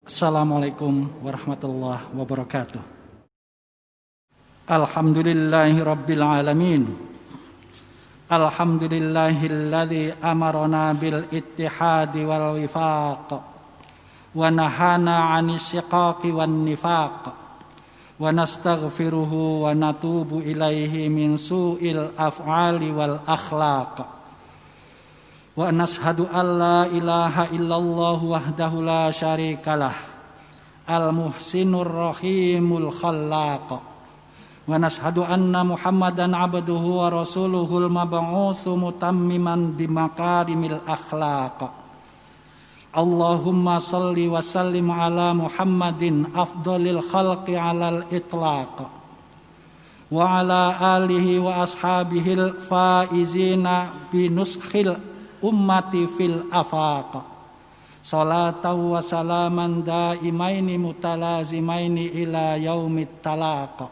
Assalamualaikum warahmatullahi wabarakatuh. Alhamdulillahi rabbil alamin. Alhamdulillahilladzi amarna bil ittihadi wal wifaq wa nahana 'anil syiqaqi wan nifaq wa nastaghfiruhu wa natubu ilaihi min su'il af'ali wal akhlaq. Wa nashhadu an la ilaha illallah wahdahu la syarikalah al-muhsinur rahimul khallaq. Wa nashhadu anna Muhammadan abduhu wa rasuluhul mab'utsu mutammiman bimakarimil akhlaq. Allahumma salli wa sallim ala Muhammadin afdalil khalqi alal itlaq wa ala alihi wa ashabihil faizina binuskhil ummati fil afaq. Salatan wa salaman daimaini mutalazimaini ila yaumit talaq.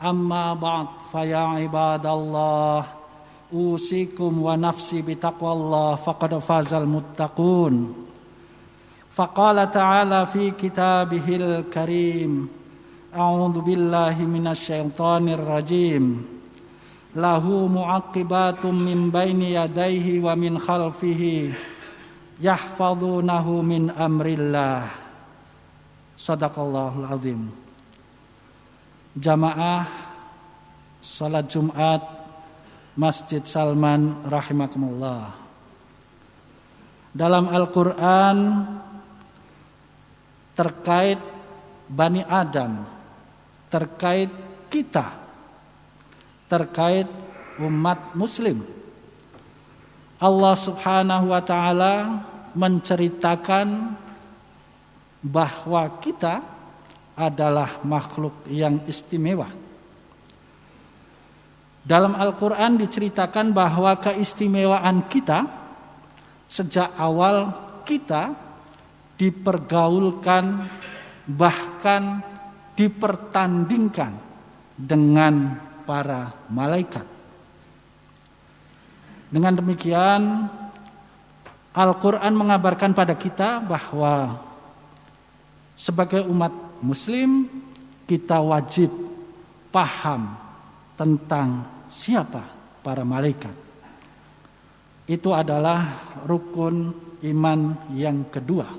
Amma ba'd, fa ya ibadallah, usikum wa nafsi bitaqwallah faqad fazal muttaqun. Faqala ta'ala fi kitabihil karim, a'udzu billahi minasy syaithanir rajim. Lahu mu'aqibatum min baini yadayhi wa min khalfihi yahfazunahu min amrillah. Shadaqallahul azim. Jamaah salat Jumat Masjid Salman rahimakumullah. Dalam Al-Qur'an terkait Bani Adam, terkait kita, terkait umat muslim, Allah subhanahu wa ta'ala menceritakan bahwa kita adalah makhluk yang istimewa. Dalam Al-Quran diceritakan bahwa keistimewaan kita sejak awal kita dipergaulkan, bahkan dipertandingkan dengan para malaikat. Dengan demikian Al-Quran mengabarkan pada kita bahwa sebagai umat muslim kita wajib paham tentang siapa para malaikat. Itu adalah rukun iman yang kedua.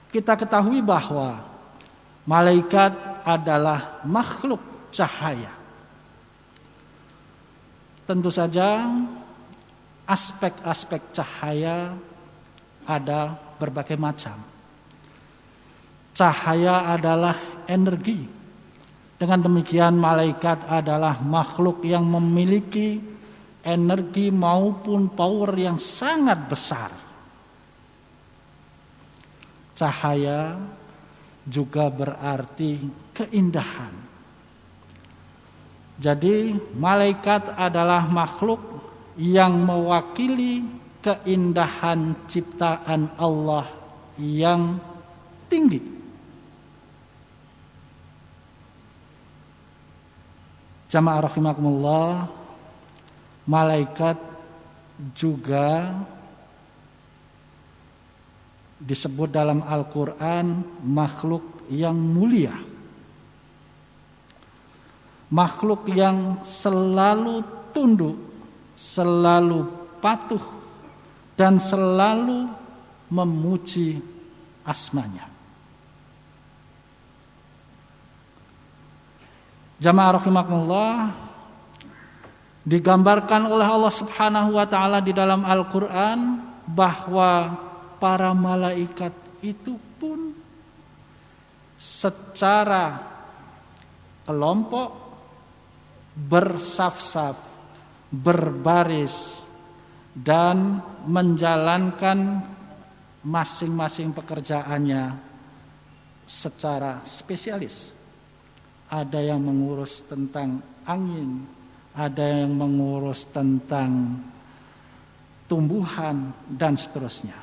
Kita ketahui bahwa malaikat adalah makhluk cahaya. Tentu saja aspek-aspek cahaya ada berbagai macam. Cahaya adalah energi. Dengan demikian malaikat adalah makhluk yang memiliki energi maupun power yang sangat besar. Cahaya juga berarti keindahan. Jadi malaikat adalah makhluk yang mewakili keindahan ciptaan Allah yang tinggi. Jamaah rahimakumullah, malaikat juga disebut dalam Al-Quran makhluk yang mulia. Makhluk yang selalu tunduk, selalu patuh, dan selalu memuji asmanya. Jamaah rahimakumullah, digambarkan oleh Allah subhanahu wa ta'ala di dalam Al-Quran bahwa para malaikat itu pun secara kelompok bersaf-saf, berbaris, dan menjalankan masing-masing pekerjaannya secara spesialis. Ada yang mengurus tentang angin, ada yang mengurus tentang tumbuhan, dan seterusnya.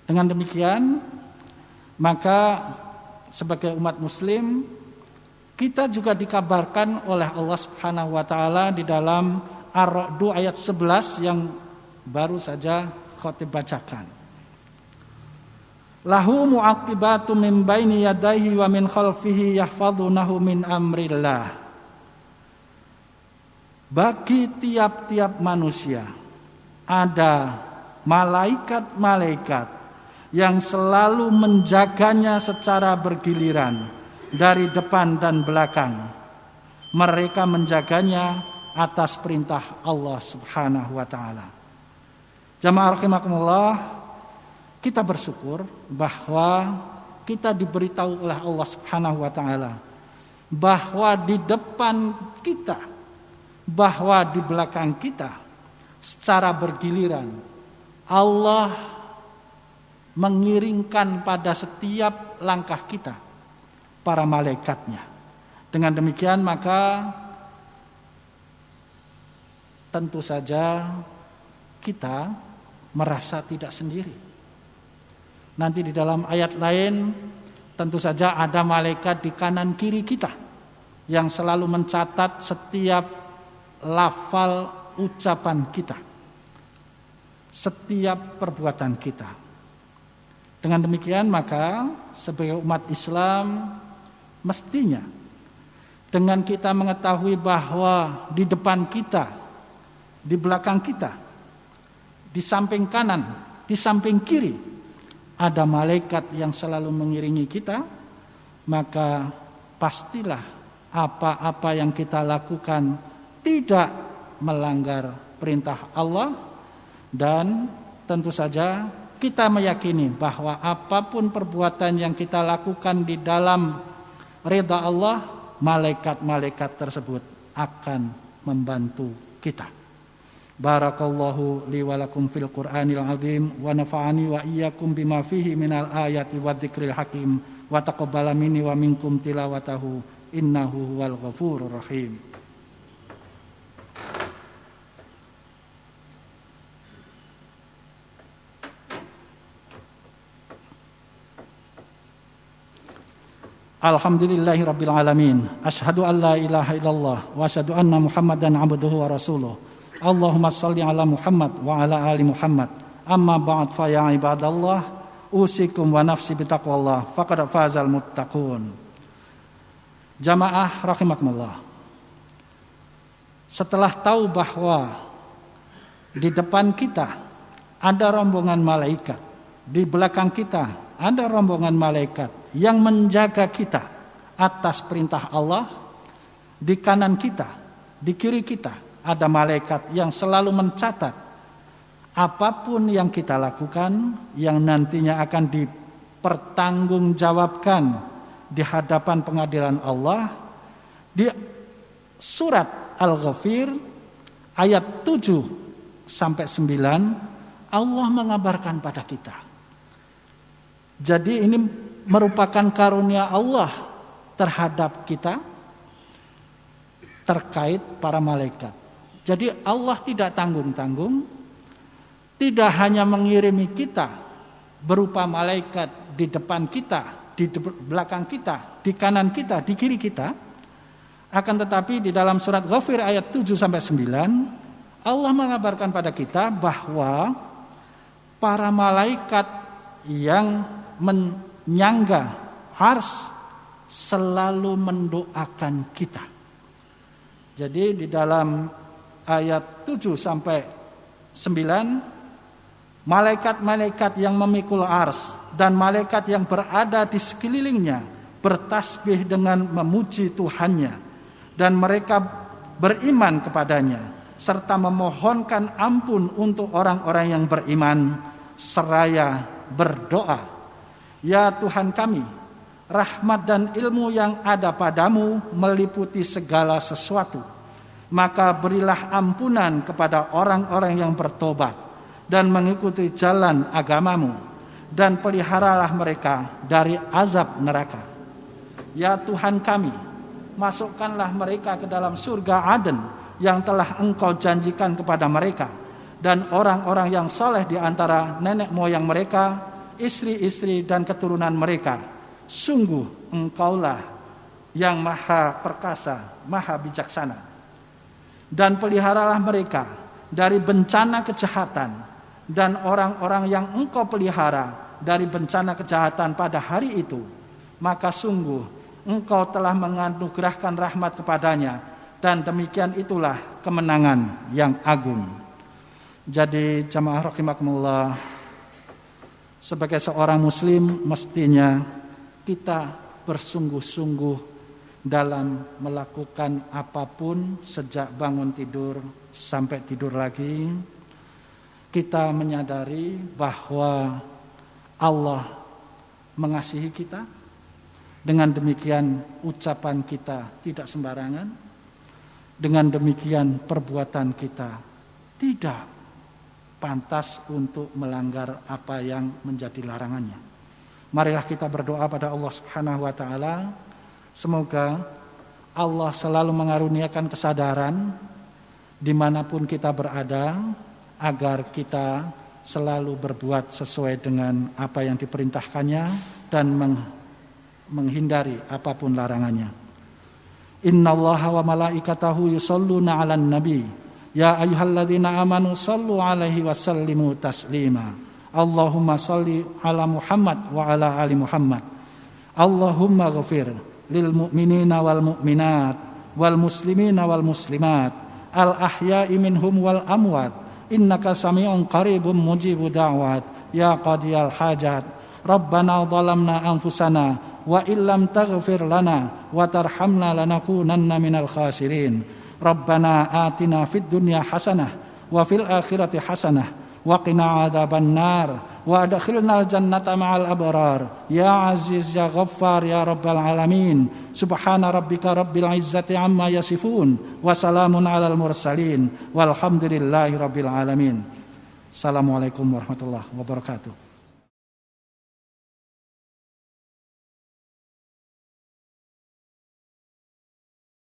Dengan demikian, maka sebagai umat muslim kita juga dikabarkan oleh Allah Subhanahu wa taala di dalam Ar-Ra'd ayat 11 yang baru saja khatib bacakan. Lahu mu'aqibatu min baini yadayhi wa min khalfihi yahfazunahu min amrillah. Bagi tiap-tiap manusia ada malaikat-malaikat yang selalu menjaganya secara bergiliran dari depan dan belakang. Mereka menjaganya atas perintah Allah Subhanahu wa taala. Jamaah rahimakumullah, kita bersyukur bahwa kita diberitahu oleh Allah Subhanahu wa taala bahwa di depan kita, bahwa di belakang kita secara bergiliran Allah mengiringkan pada setiap langkah kita para malaikatnya. Dengan demikian maka tentu saja kita merasa tidak sendiri. Nanti di dalam ayat lain tentu saja ada malaikat di kanan kiri kita yang selalu mencatat setiap lafal ucapan kita, setiap perbuatan kita. Dengan demikian maka sebagai umat Islam mestinya dengan kita mengetahui bahwa di depan kita, di belakang kita, di samping kanan, di samping kiri ada malaikat yang selalu mengiringi kita, maka pastilah apa-apa yang kita lakukan tidak melanggar perintah Allah, dan tentu saja kita meyakini bahwa apapun perbuatan yang kita lakukan di dalam ridha Allah, malaikat-malaikat tersebut akan membantu kita. Barakallahu li wa lakum fil Qur'anil azim wa nafa'ani wa iyyakum bima fihi minal ayati wadh-dhikril hakim wa taqabbala minni wa minkum tilawatahu innahu huwal ghafurur rahim. Alhamdulillahi rabbil alamin. Asyhadu an la ilaha illallah wa asyhadu anna Muhammadan abduhu wa rasuluh. Allahumma shalli ala Muhammad wa ala ali Muhammad. Amma ba'd fa ya ibadallah, usikum wa nafsi bitaqwallah faqad fazal muttaqun. Jamaah rahimakumullah. Setelah tahu bahwa di depan kita ada rombongan malaikat, di belakang kita ada rombongan malaikat yang menjaga kita atas perintah Allah, di kanan kita, di kiri kita ada malaikat yang selalu mencatat apapun yang kita lakukan yang nantinya akan dipertanggungjawabkan di hadapan pengadilan Allah. Di surat Al-Ghafir ayat 7 sampai 9 Allah mengabarkan pada kita. Jadi ini merupakan karunia Allah terhadap kita terkait para malaikat. Jadi Allah tidak tanggung-tanggung, tidak hanya mengirimi kita berupa malaikat di depan kita, di belakang kita, di kanan kita, di kiri kita. Akan tetapi di dalam surat Ghafir ayat 7 sampai 9 Allah mengabarkan pada kita bahwa para malaikat yang menyangga ars selalu mendoakan kita. Jadi di dalam ayat 7 sampai 9 malaikat-malaikat yang memikul ars dan malaikat yang berada di sekelilingnya bertasbih dengan memuji Tuhannya, dan mereka beriman kepadanya serta memohonkan ampun untuk orang-orang yang beriman seraya berdoa, ya Tuhan kami, rahmat dan ilmu yang ada padamu meliputi segala sesuatu. Maka berilah ampunan kepada orang-orang yang bertobat dan mengikuti jalan agamamu, dan peliharalah mereka dari azab neraka. Ya Tuhan kami, masukkanlah mereka ke dalam surga Aden yang telah Engkau janjikan kepada mereka, dan orang-orang yang saleh di antara nenek moyang mereka, istri-istri dan keturunan mereka. Sungguh Engkaulah yang maha perkasa, maha bijaksana. Dan peliharalah mereka dari bencana kejahatan, dan orang-orang yang Engkau pelihara dari bencana kejahatan pada hari itu, maka sungguh Engkau telah menganugerahkan rahmat kepadanya, dan demikian itulah kemenangan yang agung. Jadi jamaah rahimakumullah, sebagai seorang muslim mestinya kita bersungguh-sungguh dalam melakukan apapun sejak bangun tidur sampai tidur lagi. Kita menyadari bahwa Allah mengasihi kita. Dengan demikian ucapan kita tidak sembarangan. Dengan demikian perbuatan kita tidak pantas untuk melanggar apa yang menjadi larangannya. Marilah kita berdoa pada Allah Subhanahu wa taala, semoga Allah selalu mengaruniakan kesadaran dimanapun kita berada, agar kita selalu berbuat sesuai dengan apa yang diperintahkannya dan menghindari apapun larangannya. Innallaha wa malaikatahu yusholluna 'alan nabi ya ayyuhalladzina amanu shallu 'alaihi wa sallimu taslima. Allahumma shalli 'ala Muhammad wa 'ala ali Muhammad. Allahumma ighfir lil mu'minina wal mu'minat wal muslimina wal muslimat al ahya'i minhum wal amwat innaka sami'un qaribun mujibud da'wat ya qadiyal hajat. Rabbana zalamna anfusana wa illam taghfir lana wa tarhamna lanakunanna minal khasirin. Rabbana atina fid dunya hasanah wa fil akhirati hasanah wa qina adzaban nar wa adkhilnal jannata ma'al abrar ya aziz ya ghaffar ya rabbal alamin. Subhana rabbika rabbil izzati amma yasifun wa salamun alal mursalin walhamdulillahi rabbil alamin. Assalamualaikum warahmatullahi wabarakatuh.